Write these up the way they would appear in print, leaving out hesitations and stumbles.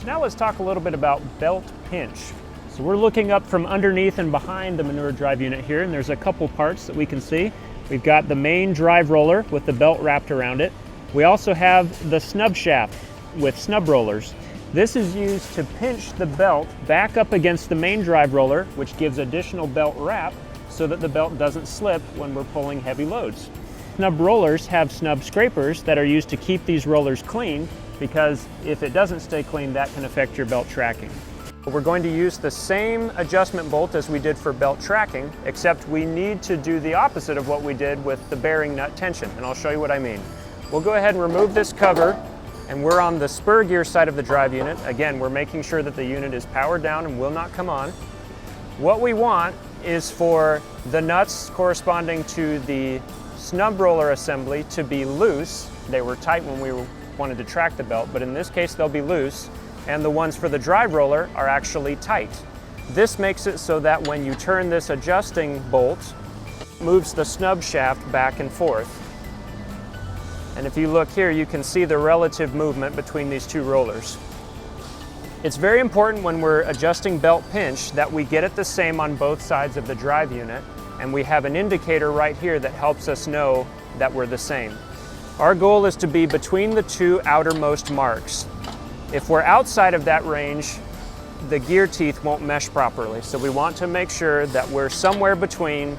So now let's talk a little bit about belt pinch. So we're looking up from underneath and behind the manure drive unit here, and there's a couple parts that we can see. We've got the main drive roller with the belt wrapped around it. We also have the snub shaft with snub rollers. This is used to pinch the belt back up against the main drive roller, which gives additional belt wrap so that the belt doesn't slip when we're pulling heavy loads. Snub rollers have snub scrapers that are used to keep these rollers clean, because if it doesn't stay clean, that can affect your belt tracking. We're going to use the same adjustment bolt as we did for belt tracking, except we need to do the opposite of what we did with the bearing nut tension, and I'll show you what I mean. We'll go ahead and remove this cover, and we're on the spur gear side of the drive unit. Again, we're making sure that the unit is powered down and will not come on. What we want is for the nuts corresponding to the snub roller assembly to be loose. They were tight when we wanted to track the belt, but in this case they'll be loose, and the ones for the drive roller are actually tight. This makes it so that when you turn this adjusting bolt, it moves the snub shaft back and forth. And if you look here, you can see the relative movement between these two rollers. It's very important when we're adjusting belt pinch that we get it the same on both sides of the drive unit, and we have an indicator right here that helps us know that we're the same. Our goal is to be between the two outermost marks. If we're outside of that range, the gear teeth won't mesh properly, so we want to make sure that we're somewhere between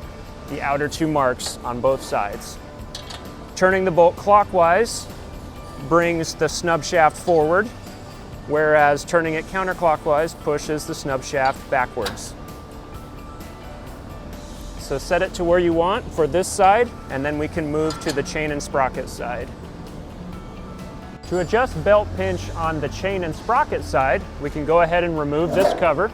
the outer two marks on both sides. Turning the bolt clockwise brings the snub shaft forward, whereas turning it counterclockwise pushes the snub shaft backwards. So set it to where you want for this side, and then we can move to the chain and sprocket side. To adjust belt pinch on the chain and sprocket side, we can go ahead and remove this cover.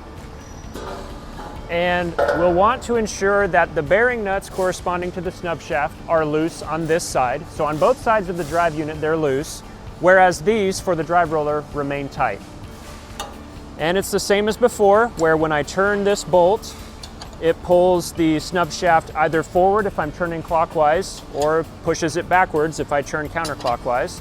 And we'll want to ensure that the bearing nuts corresponding to the snub shaft are loose on this side. So on both sides of the drive unit, they're loose, whereas these for the drive roller remain tight. And it's the same as before, where when I turn this bolt, it pulls the snub shaft either forward if I'm turning clockwise, or pushes it backwards if I turn counterclockwise.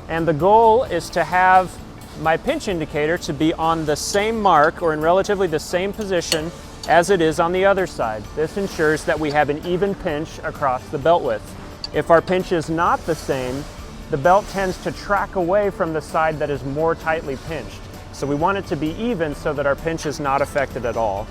And the goal is to have my pinch indicator to be on the same mark, or in relatively the same position as it is on the other side. This ensures that we have an even pinch across the belt width. If our pinch is not the same, the belt tends to track away from the side that is more tightly pinched. So we want it to be even so that our pinch is not affected at all.